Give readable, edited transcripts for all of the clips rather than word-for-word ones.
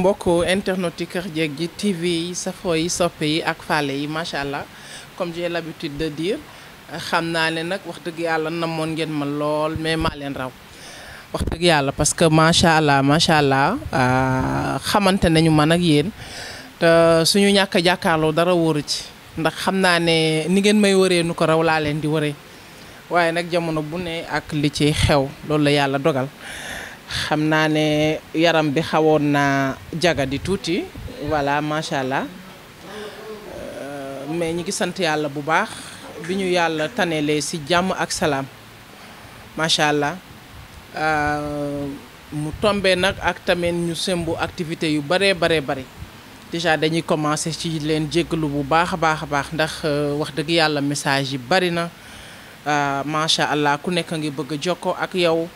mbokk internet yi Kër Jeeg ji TV yi safoo yi soppe yi ak faale yi macha allah comme j'ai l'habitude de dire xam naa ne nag wax dëgg yàlla namoon ngeen ma lool mais maa leen raw wax dëgg yàlla parce que macha allah xamante nañu man ak yéen te suñu ñàkk a jàkkaarloo dara wóoru ci ndax xam naa ne ni ngeen may wëree nu ko raw laa leen di wëree waaye nag jamono bu ne ak li ci xew loolu la yàlla dogal. xam naa ne yaram bi xawoon na jaga di tuuti voilà macha allah mais ñi ngi sant yàlla bu baax bi ñu yàlla tanelee ci jàmm ak salaam macha allah mu tombé nag ak tamit ñu sëmbu activité yu baree bari déjà dañuy commencer ci leen jéggalu bu baax a baax ndax wax dëgg yàlla message yi bari na macha allah ku nekk ngi bëgg a jokkoo ak yow.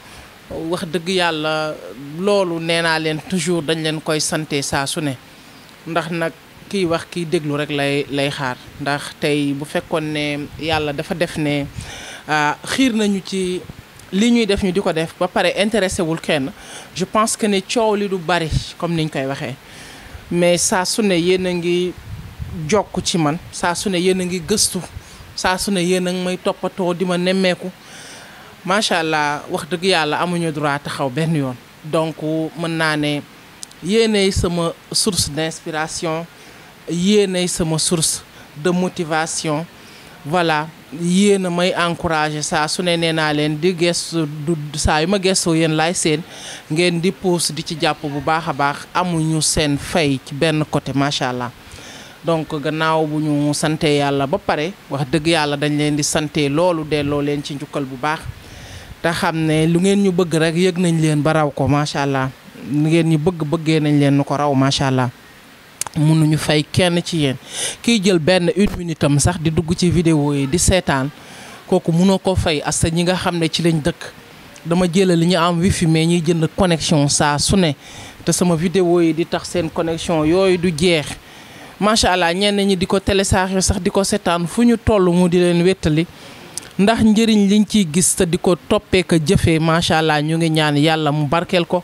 wax dëgg yàlla loolu nee naa leen toujours dañ leen koy sante saa su ne ndax nag kiy wax kiy déglu rek lay xaar ndax tey bu fekkoon ne yàlla dafa def ne xiir nañu ci li ñuy def ñu di ko def ba pare intéressé wul kenn je pense que ne coow li du bari comme niñ koy waxee mais saa su ne yéen a ngi jokk ci man saa su ne yéen a ngi gëstu saa su ne yéen a ngi may toppatoo di ma nemmeeku macha allah wax dëgg yàlla amuñu droit taxaw benn yoon donc mën naa ne yéenay sama source d'inspiration yéenay sama source de motivation voilà yéen a may encourager saa su ne nee naa leen di gestu du saa yu ma gestoo yéen laay seen ngeen di pousse di ci jàpp bu baax a baax amuñu seen fay ci benn côté macha allah donc gannaaw bu ñu sante yàlla ba pare wax dëgg yàlla dañ leen di sante loolu delloo leen ci njukkal bu baax. te xam ne lu ngeen ñu bëgg rek yëg nañ leen ba raw ko macha allah lu ngeen ñu bëggee nañ leen nu ko raw macha allah mënuñu fay kenn ci yéen kiy jël benn une minute am sax di dugg ci vidéo yi di seetaan kooku mënoo ko fay as ñi nga xam ne ci lañ dëkk dama jëlal li ñu am wifi mais ñuy jënd connexion saa su ne te sama vidéo yi di tax seen connexion yooyu du jeex macha allah ñenn ñi di ko télécharger sax di ko seetaan fu ñu toll mu di leen wéttali ndax njëriñ liñ ciy gis te di ko toppee ko jëfee macha allah ñu ngi ñaan yàlla mu barkeel ko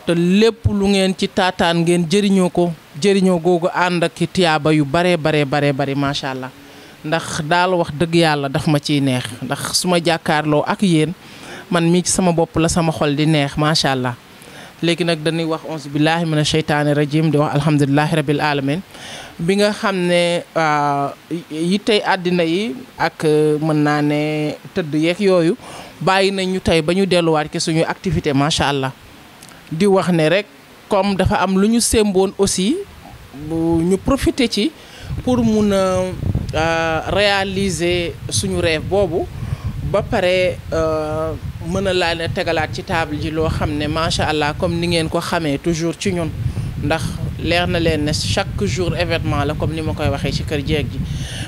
te lépp lu ngeen ci taataan ngeen jëriñoo ko jëriñoo googu ànd ak tiyaaba yu baree bari macha allah ndax daal wax dëgg yàlla daf ma ciy neex ndax su ma jàkkaarloo ak yéen man mii ci sama bopp la sama xol di neex macha allah. léegi nag dañuy wax auzu billahi mina sheytaani rajim di wax alhamdulilahi rabil alamin bi nga xam ne yi tey àddina yi ak mën naa ne tëdd yeeg yooyu bàyyi nañ ñu tey ba ñu delluwaat ci suñu activité macha allah di wax ne rek comme dafa am lu ñu sémboon aussi ñu profiter ci pour mun a réaliser suñu rêve boobu ba pare mën a laa ne tegalaat ci table ji loo xam ne macha allah comme ni ngeen ko xamee toujours ci ñun ndax leer na leen ne chaque jour événement la comme ni ma koy waxee ci Kër Jeeg ji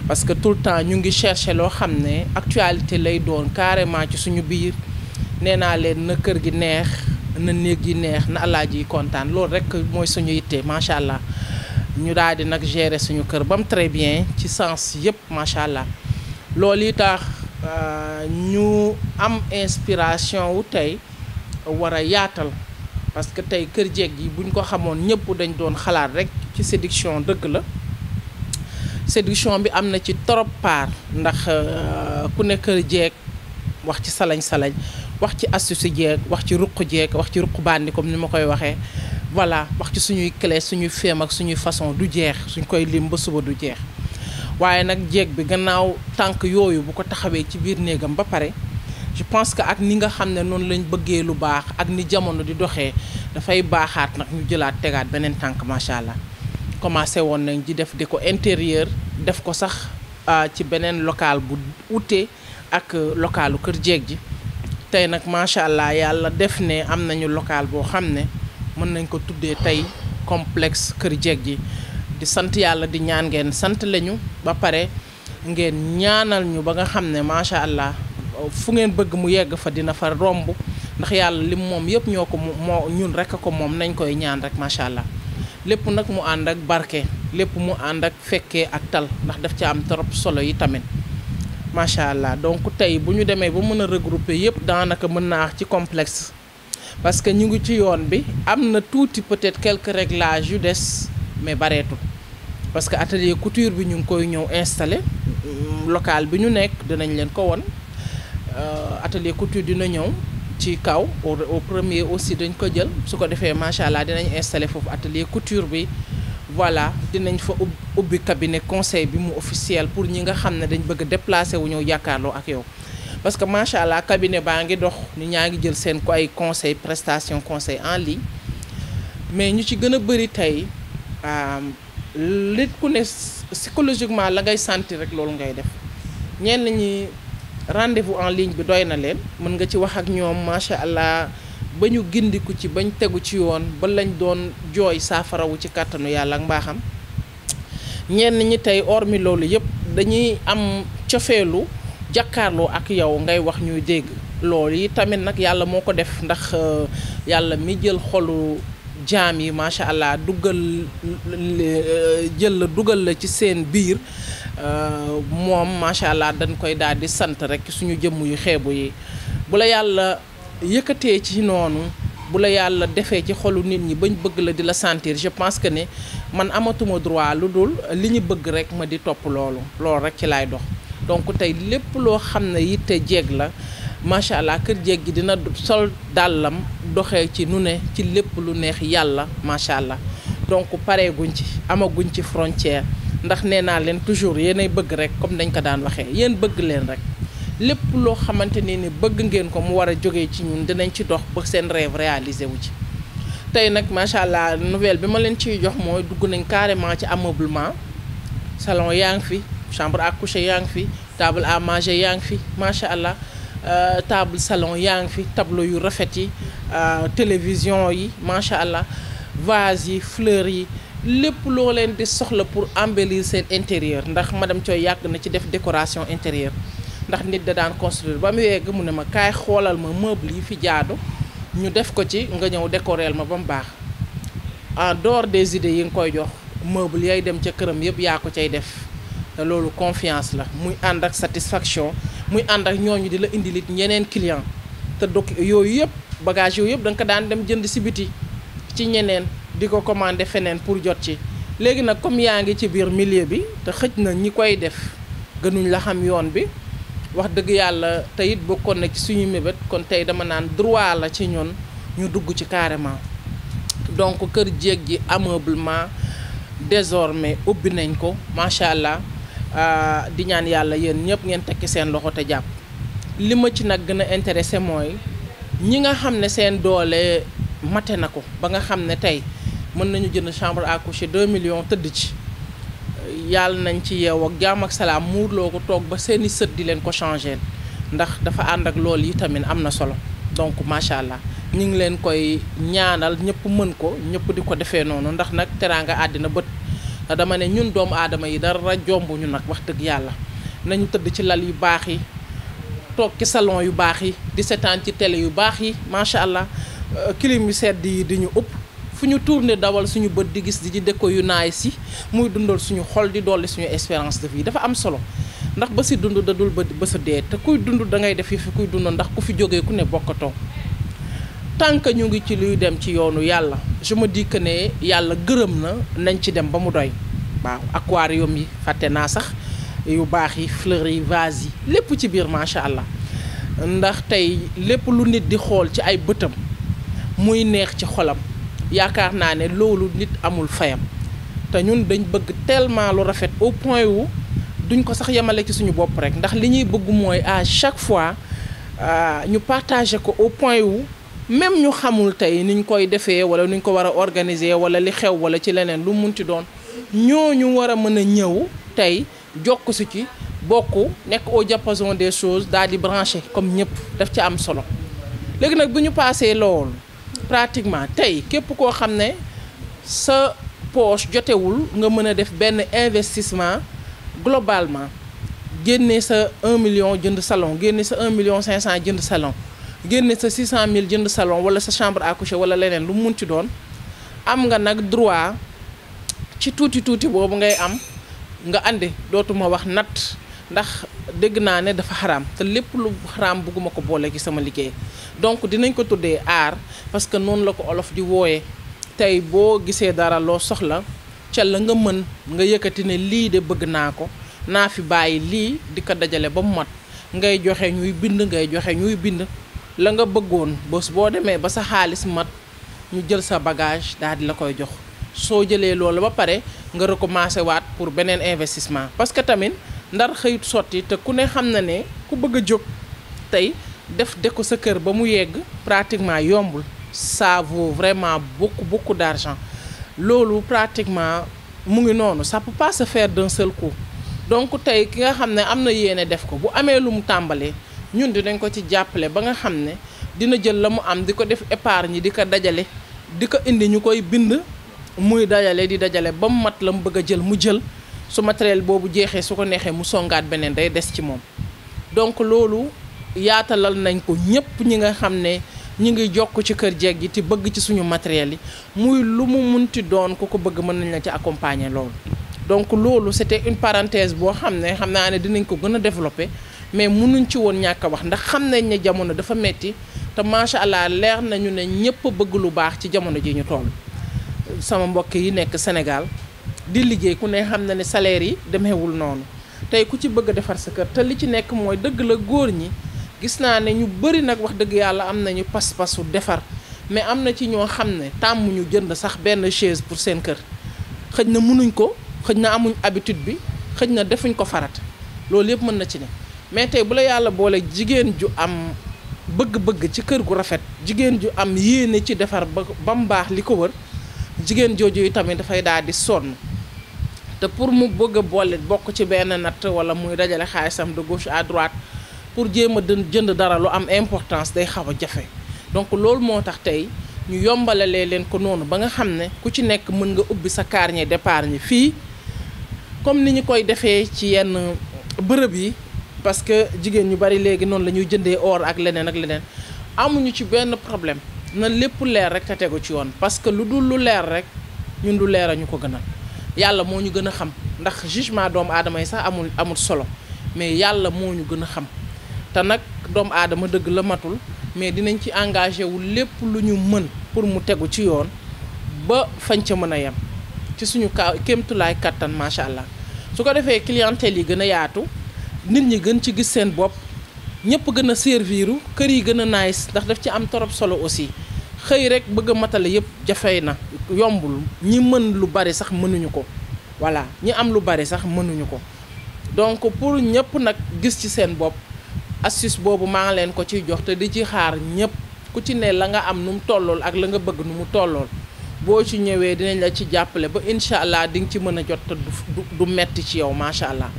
parce que tout le temps ñu ngi chercher loo xam ne actualité lay doon carrément ci suñu biir nee naa leen na kër gi neex na néeg yi neex na alaaji yi kontaan loolu rek mooy suñu yitte macha allah ñu daal di nag gérer suñu kër ba mu très bien ci sens yëpp macha allah loolu yi tax ñu am inspiration wu tey war a yaatal parce que tey Kër Jeeg yi buñ ko xamoon ñëpp dañ doon xalaat rek ci séduction dëgg la séduction bi am na ci trop part ndax ku ne Kër Jeeg wax ci salañ wax ci astuce jeeg wax ci ruq jeeg wax ci ruq bandi comme ni ma koy waxee voilà wax ci suñuy clé suñuy feem ak suñuy façon du jeex suñ koy lim ba suba du jeex waaye nag jeeg bi gannaaw tànk yooyu bu ko taxawee ci biir néegam ba pare je pense que ak ni nga xam ne noonu lañ bëggee lu baax ak ni jamono di doxee dafay baaxaat nag ñu jëlaat tegaat beneen tànk macha allah commencé woon nañ di def déco intérieur def ko sax ci beneen local bu ute ak localu Kër Jeeg ji tey nag macha allah yàlla def ne am nañu local boo xam ne mën nañ ko tuddee tey complexe Kër Jeeg ji di sant yàlla di ñaan ngeen sant lañu ba pare ngeen ñaanal ñu ba nga xam ne macha allah fu ngeen bëgg mu yegg fa dina fa romb ndax yàlla lim moom yëpp ñoo ko moo ñun rek ko moom nañ koy ñaan rek macha allah lépp nag mu ànd ak barke lépp mu ànd ak fekkee ak tal ndax daf ci am trop solo yi tamit macha allah donc tey bu ñu demee ba mën a regrouper yëpp daanaka mën naa wax ci complexe parce que ñu ngi ci yoon bi am na tuuti peut-être quelques réglages yu des mais bareetul parce que atelier couture bi ñu ngi koy ñëw installé local bi ñu nekk dinañ leen ko won atelier couture dina ñëw ci kaw au premier aussi dañ ko jël su ko defee macha allah dinañ installé foofu atelier couture bi voilà dinañ fa ubbi cabinet conseil bi mu officiel pour ñi nga xam ne dañ bëgg a déplacé wu ñëw jàkkaarloo ak yow parce que macha allah cabinet baa ngi dox ni ñaa ngi jël seen ko ay conseil prestation conseil en ligne mais ñu ci gën a bëri tey lit ku ne psychologiquement la ngay sentir rek loolu ngay def ñenn ñi rendez-vous en ligne bi doy na leen mën nga ci wax ak ñoom macha allah ba ñu gindiku ci bañ tegu ci yoon ba lañ doon jooy saafarawu ci kàttanu yàlla ak mbaaxam ñenn ñi tey hormis loolu yëpp dañuy am cofeelu jàkkaarloo ak yow ngay wax ñuy dégg loolu yi tamit nag yàlla moo ko def ndax yàlla mi jël xolu jaam yi macha allah jël la dugal la ci seen biir moom macha allah dañ koy daal di sant rek suñu jëmm yu xeebu yi bu la yàlla yëkkatee ci noonu bu la yàlla defee ci xolu nit ñi bañ bëgg la di la sentir je pense que ne man amatuma droit lu dul li ñu bëgg rek ma di topp loolu rek ci laay dox donc tey lépp loo xam ne yitte jeeg la macha allah kër jeeg gi dina sol dàllam doxee ci nu ne ci lépp lu neex yàlla macha allah donc pareeguñ ci amaguñ ci frontière ndax nee naa leen toujours yéenay bëgg rek comme dañ ko daan waxee yéen bëgg leen rek lépp loo xamante ni bëgg ngeen ko mu war a jógee ci ñun dinañ ci dox ba seen rêve réalisé wu ci tey nag macha allah nouvelle bi ma leen ciy jox mooy dugg nañ carrément ci ameublement salon yaa ngi fi chambre à coucher yaa ngi fi table à manger yaa ngi fi macha allah table salon yaa ngi fi tableau yu rafet yi télévision yi macha allah vase yi fleurs yi lépp loo leen di soxla pour embellir seen intérieur ndax madame Thioye yàgg na ci def décoration intérieure ndax nit da daan construire ba mu yegg mu ne ma kaay xoolal ma meuble yi fi jaadu ñu def ko ci nga ñëw décorer ma ba mu baax en dehors des idées yi nga koy jox meuble yay dem ca këram yëpp yaa ko cay def te loolu confiance la muy ànd ak satisfaction muy ànd ak ñooñu di la indilit ñeneen client te donc yooyu yëpp bagage yooyu yëpp da nga ko daan dem jënd si biti ci ñeneen di ko commandé feneen pour jot ci léegi nag comme yaa ngi ci biir milieu bi te xëj na ñi koy def gënuñ la xam yoon bi wax dëgg yàlla te it bokkoon na ci suñu mébét kon tey dama naan droit la ci ñun ñu dugg ci carrément donc kër jéeg gi ameublement désormais ubbi nañ ko macha allah di ñaan yàlla yéen ñëpp ngeen tekki seen loxo te jàpp li ma ci nag gën a intéressé mooy ñi nga xam ne seen doole mate na ko ba nga xam ne tey mën nañu jënd chambre à coucher 2 millions tëdd ci yàlla nañ ci yeew ak jaam ak salaam muurloo ko toog ba seeni sët di leen ko changer ndax dafa ànd ak loolu yi tamit am na solo donc macha allah ñu ngi leen koy ñaanal ñëpp mën ko ñëpp di ko defee noonu ndax nag teraanga àddina bët dama ne ñun doomu aadama yi dara jomb ñu nag wax dëgg yàlla nañu tëdd ci lal yu baax yi toog ci salon yu baax yi di seetaan ci télé yu baax yi macha allah clim yu sedd yi di ñu ëpp fu ñu tourné dawal suñu bët di gis di ci déco yu naay si muy dundal suñu xol di dolli suñu espérance de vie dafa am solo ndax ba si dund da dul ba sa dee te kuy dund da ngay def yi fi kuy dund ndax ku fi jógee ku ne bokkatoo tant que ñu ngi ci luy dem ci yoonu yàlla je me dis que ne yàlla gërëm na nañ ci dem ba mu doy waaw aquarium yi fàtte naa sax yu baax yi fleurs yi vase yi lépp ci biir macha allah ndax tey lépp lu nit di xool ci ay bëtam muy neex ci xolam yaakaar naa ne loolu nit amul fayam te ñun dañ bëgg tellement lu rafet au point wu duñ ko sax yemale ci suñu bopp rek ndax li ñuy bëgg mooy à chaque fois ñu partager ko au point wu même ñu xamul tey niñ koy defee wala nuñ ko war a organiser wala li xew wala ci leneen lu munti doon ñooñu war a mën a ñëw tey jokk si ci bokk nekk au diapason des choses daal di branché comme ñëpp daf ci am solo léegi nag bu ñu paasee loolu pratiquement tey képp koo xam ne sa poche jotewul nga mën a def benn investissement globalement génne sa 1 million jënd salon génne sa 1 million 500 jënd salon génne sa 600 000 jënd salon wala sa chambre à coucher wala leneen lu mun ci doon am nga nag droit ci tuuti boobu ngay am nga andi dootuma wax natt ndax dégg naa ne dafa xaraam te lépp lu xaraam bugguma ko boole ci sama liggéey donc dinañ ko tuddee art parce que noonu la ko olof di wooyee tey boo gisee dara loo soxla ca la nga mën nga yëkkati ne lii de bëgg naa ko naa fi bàyyi lii di ko dajale ba mu mat ngay joxe ñuy bind la nga bëggoon bés boo demee ba sa xaalis mat ñu jël sa bagage daal di la koy jox soo jëlee loolu ba pare nga recommencer waat pour beneen investissement parce que tamit ndar xëyut sotti te ku ne xam na ne ku bëgg a jóg tey def ko sa kër ba mu yegg pratiquement yombul ça vaut vraiment beaucoup d'argent loolu pratiquement mu ngi noonu ça peut pas se faire d'un seul coup donc tey ki nga xam ne am na yéene def ko bu amee lu mu tàmbalee ñun dinañ ko ci jàppale ba nga xam ne dina jël la mu am di ko def épargne di ko dajale di ko indi ñu koy bind muy dajale di dajale ba mu mat la mu bëgg a jël mu jël su matériel boobu jeexee su ko neexee mu songaat beneen day des ci moom donc loolu yaatalal nañ ko ñëpp ñi nga xam ne ñi ngi jokk ci kër jeeg gi te bëgg ci suñu matériel yi muy lu mu munti doon ku ko bëgg mën nañ la ci accompagner loolu donc loolu c'était une parenthèse boo xam naa ne dinañ ko gën a développer mais mënuñ ci woon ñàkk a wax ndax xam nañ ne jamono dafa metti te macha allah leer nañu ne ñëpp bëgg lu baax ci jamono ji ñu toll sama mbokk yi nekk Sénégal di liggéey ku ne xam na ne salaire yi demeewul noonu tey ku ci bëgg a defar sa kër te li ci nekk mooy dëgg la góor ñi gis naa ne ñu bëri nag wax dëgg yàlla am nañu pas-pasu defar mais am na ci ñoo xam ne tàmmuñu jënd sax benn chaise pour seen kër xëj na mënuñ ko xëj na amuñ habitude bi xëj na defuñ ko farat loolu yëpp mën na ci ne mais tey bu la yàlla boole jigéen ju am bëgg-bëgg ci kër gu rafet jigéen ju am yéene ci defar ba mu baax li ko wër jigéen jooju yi tamit dafay daal di sonn te pour mu bëgg a boole bokk ci benn natt wala muy dajale xaalisam de gauche à droite pour jéem a jënd dara lu am importance day xaw a jafe donc loolu moo tax tey ñu yombalalee leen ko noonu ba nga xam ne ku ci nekk mën nga ubbi sa carnet d'épargne fii comme ni ñu koy defee ci yenn bërëb yi parce que jigéen ñu bari léegi noonu la ñuy jëndee or ak leneen amuñu ci benn problème na lépp leer rek te tegu ci yoon parce que lu dul lu leer rek ñun lu leer a ñu ko gënal yàlla moo ñu gën a xam ndax jugement doomu aadama yi sax amul solo mais yàlla moo ñu gën a xam te nag doomu aadama dëgg la matul mais dinañ ci engagé wu lépp lu ñu mën pour mu tegu ci yoon ba fañ ca mën a yem ci suñu kéemtulaay kattan macha allah su ko defee clientèle yi gën a yaatu nit ñi gën ci gis seen bopp ñëpp gën a serviru kër yi gën a nice ndax daf ci am torop solo aussi xëy rek bëgg a matale yëpp jafey na yombul ñi mën lu bari sax mënuñu ko voilà ñi am lu bari sax mënuñu ko donc pour ñëpp nag gis ci seen bopp astuce boobu maa ngi leen ko ciy jox te di ci xaar ñëpp ku ci ne la nga am nu mu tollool ak la nga bëgg nu mu tollool boo ci ñëwee dinañ la ci jàppale ba incha allah di nga ci mën a jot te du metti ci yow macha allah.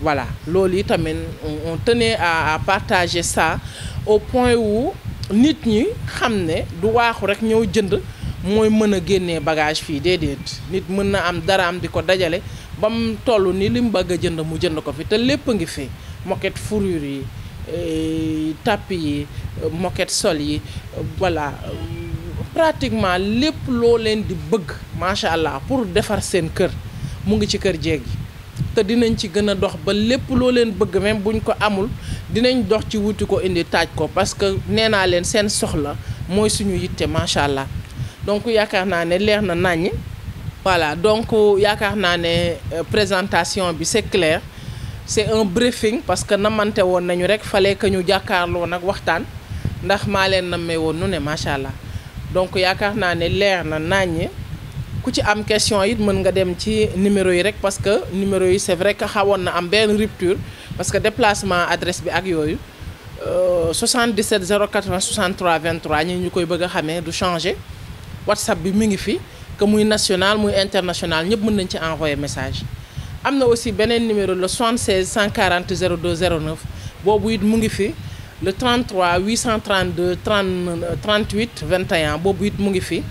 Voilà loolu yi tamit on tenait à partager ça au point où nit ñi xam ne du waaxu rek ñëw jënd mooy mën a génnee bagage fii déedéet nit mën na am dara am di ko dajale ba mu toll ni li mu bëgg a jënd mu jënd ko fi te lépp a ngi fi moquette fourrure yi tapis yi moquette sol yi voilà pratiquement lépp loo leen di bëgg macha allah pour defar seen kër mu ngi ci kër jeeg yi te dinañ ci gën a dox ba lépp loo leen bëgg même buñ ko amul dinañ dox ci wuti ko indi taaj ko parce que nee naa leen seen soxla mooy suñu yitte macha allah donc yaakaar naa ne leer na naññ. voilà donc yaakaar naa ne présentation bi c'est clair c'est un briefing parce que namante woon nañu rek fallait que ñu jàkkaarloo nag waxtaan ndax maa leen nammee woon nu ne macha allah donc yaakaar naa ne leer na naññ. ku ci am question it mën nga dem ci numéro yi rek parce que numéro yi c'est vrai que xawoon na am benn rupture parce que déplacement adresse bi ak yooyu 77 080 63 23 ñu koy bëgg a xamee du changer WhatsApp bi mi ngi fi que muy national muy international ñëpp mën nañ ci envoyer message. am na aussi beneen numéro le 76 140 02 09 boobu it mu ngi fi le 33 832 38 21 boobu it mu ngi fi.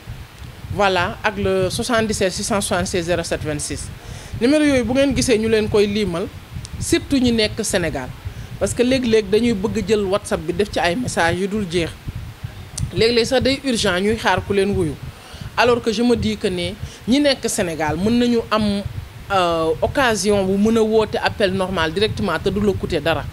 voilà ak le 77 676 07 26 numéro yooyu bu ngeen gisee ñu leen koy liimal surtout ñi nekk Sénégal parce que léeg-léeg dañuy bëgg jël WhatsApp bi def ci ay messages yu dul jeex léeg-léeg sax day urgent ñuy xaar ku leen wuyu alors que je me dis que ne ñi nekk Sénégal mën nañu am occasion bu mën a woote appel normal directement te du la coûter dara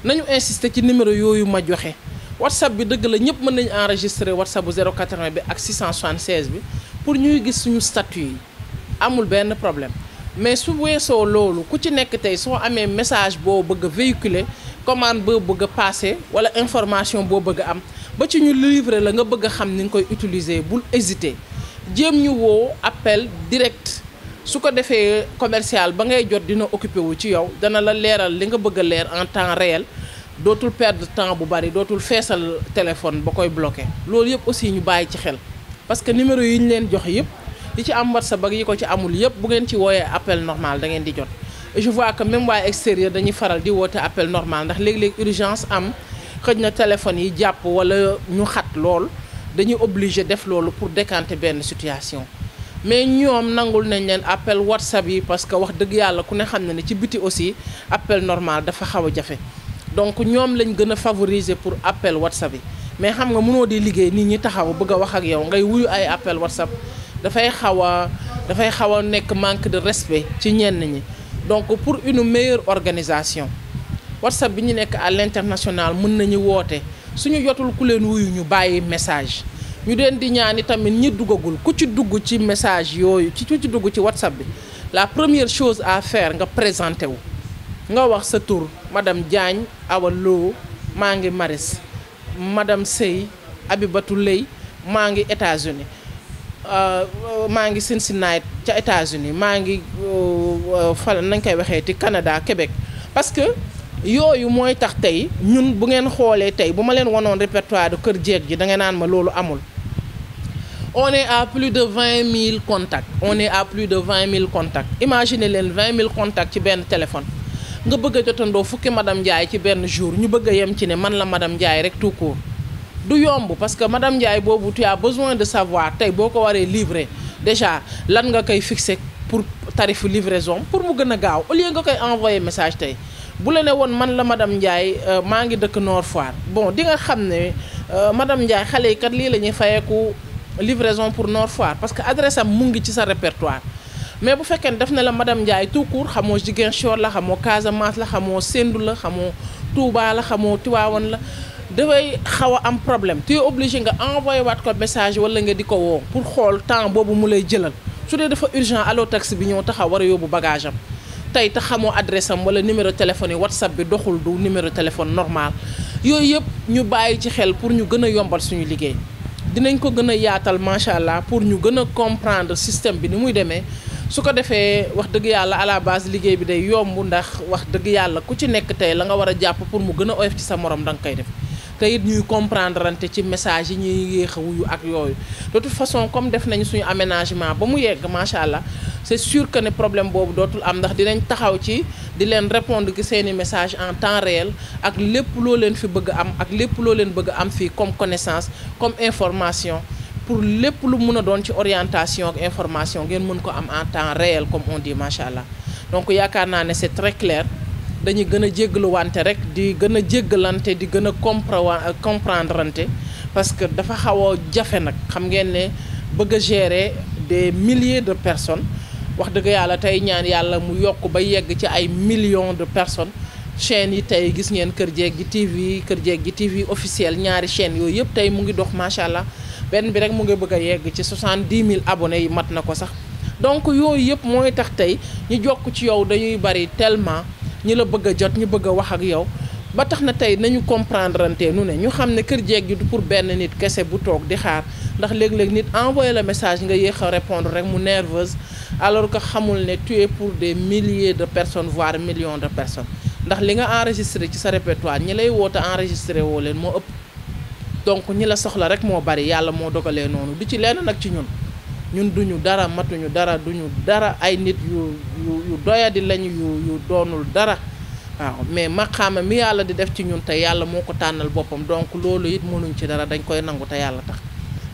nañu insister ci numéro yooyu ma joxe. WhatsApp bi dëgg la ñëpp mën nañu enregistrer WhatsApp bu 080 bi ak 676 bi pour ñuy gis suñu statut yi amul benn problème mais su weesoo loolu ku ci nekk tey soo amee message boo bëgg a véhiculer commande boo bëgg a passer wala information boo bëgg a am ba ci ñu livrer la nga bëgg a xam ni nga koy utiliser bul hésiter jéem ñu woo appel direct su ko defee commercial ba ngay jot dina occupé wu ci yow dana la leeral li nga bëgg a leer en temps réel dootul perdre temps bu bari dootul feesal téléphone ba koy bloqué loolu yëpp aussi ñu bàyyi ci xel parce que numéro yi ñu leen jox yëpp yi ci am WhatsApp ak yi ko ci amul yëpp bu ngeen ci wooyee appel normal da ngeen di jot et je vois que même waa extérieur dañuy faral di woote appel normal ndax léeg-léeg urgence am xëj na téléphone yi jàpp wala ñu xat lool dañuy obligé def loolu pour décanter benn situation mais ñoom nangul nañ leen appel WhatsApp yi parce que wax dëgg yàlla ku ne xam na ne ci biti aussi appel normal dafa xaw a jafe donc ñoom lañ gën a favoriser pour appel WhatsApp yi mais xam nga mënoo di liggéey nit ñi taxaw bëgg a wax ak yow ngay wuyu ay appel WhatsApp dafay xaw a nekk manque de respect ci ñenn ñi donc pour une meilleure organisation WhatsApp bi ñu nekk à l'international mën nañu woote suñu jotul ku leen wuyu ñu bàyyi message ñu leen di ñaan tamit ñi duggagul ku ci dugg ci message yooyu ku ci dugg ci WhatsApp bi la première chose à faire nga présenté wu nga wax sa tur madame Diagne Awa Lo maa ngi Maris madame Sey Abibatou Lay maa ngi États-Unis maa ngi Cincinnati ca États-Unis maa ngi fal nañ koy waxee ci Canada Québec parce que yooyu mooy tax tey ñun bu ngeen xoolee tey bu ma leen wanoon répertoire de Kër Jeeg ji da nga naan ma loolu amul on est à plus de 20 000 contacts imaginez leen 20 000 contacts ci benn téléphone nga bëgg a jotandoo fukki madame Ndiaye ci benn jour ñu bëgg a yem ci ne man la madame Ndiaye rek tout court du yomb parce que madame Ndiaye boobu tu as besoin de savoir tey boo ko waree livrer déjà lan nga koy fixer pour tarifu livraison pour mu gën a gaaw au lieu nga koy envoyer message tey bu la ne woon man la madame Ndiaye maa ngi dëkk Nord Foire bon di nga xam ne madame Ndiaye xale yi kat lii la ñuy fayeeku livraison pour Nord Foire parce que adresse am mu ngi ci sa répertoire mais bu fekkee ne def na la madame Ndiaye tout court xamoo Ziguinchor la xamoo Casamance la xamoo Sendou la xamoo Touba la xamoo Tivaouane la dafay xaw a am problème tu es obligé nga envoyé waat ko message wala nga di ko woo pour xool temps boobu mu lay jëlal su dee dafa urgent allo taxi bi ñëw taxaw war a yóbbu bagage am tey te xamoo adresse am wala numéro téléphone yi WhatsApp bi doxul du numéro téléphone normal yooyu yëpp ñu bàyyi ci xel pour ñu gën a yombal suñu liggéey dinañ ko gën a yaatal macha allah pour ñu gën a comprendre système bi ni muy demee su ko defee wax dëgg yàlla à la base liggéey bi day yomb ndax wax dëgg yàlla ku ci nekk tey la nga war a jàpp pour mu gën a oyof ci sa morom da nga koy def te it ñuy comprendre ante ci message yi ñuy yéex a wuyu ak yooyu de toute façon comme def nañu suñu aménagement ba mu yegg macha allah c'est sûr que ne problème boobu dootul am ndax dinañ taxaw ci di leen répondre ci seeni message en temps réel ak lépp loo leen fi bëgg am ak lépp loo leen bëgg am fii comme connaissance comme information pour lépp lu mun a doon ci orientation ak information ngeen mën ko am en temps réel comme on dit macha allah donc yaakaar naa ne c'est très clair dañuy gën a jéggaluwante rek di gën a jéggalante di gën a comprendrante parce que dafa xaw a jafe nag xam ngeen ne bëgg a gérer des milliers de personnes wax dëgg yàlla tey ñaan yàlla mu yokk ba yegg ci ay millions de personnes chaînes yi tey gis ngeen Kër Jeeg gi TV officiel ñaari chaînes yooyu yëpp tey mu ngi dox macha allah benn bi rek mu ngi bëgg a yegg ci 70 000 abonnés yi mat na ko sax donc yooyu yëpp mooy tax tey ñu jokk ci yow dañuy bari tellement ñi la bëgg a jot ñu bëgg a wax ak yow ba tax na tey nañu comprendre ante nu ne ñu xam ne Kër Jeeg gi du pour benn nit kese bu toog di xaar ndax léeg-léeg nit envoyé le message nga yéex a répondre rek mu nerveuse alors que xamul ne tu es pour des milliers de personnes voire millions de personnes ndax li nga enregistré ci sa répertoire ñi lay woote enregistré woo leen moo ëpp donc ñi la soxla rek moo bari yàlla moo dogalee noonu du ci lenn nag ci ñun duñu dara matuñu dara duñu dara ay nit yu doyadi lañu yu doonul dara waaw mais maqaama mi yàlla di def ci ñun te yàlla moo ko tànnal boppam donc loolu it mënuñ ci dara dañ koy nangu te yàlla tax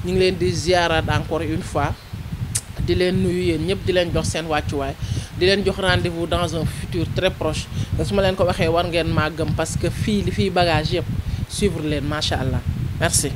ñu ngi leen di ziaraat encore une fois di leen nuyu yéen ñëpp di leen jox seen wàccuwaay di leen jox rendez-vous dans un futur très proche te su ma leen ko waxee war ngeen maa gëm parce que fii li fiy bagage yëpp suivre leen macha allah merci.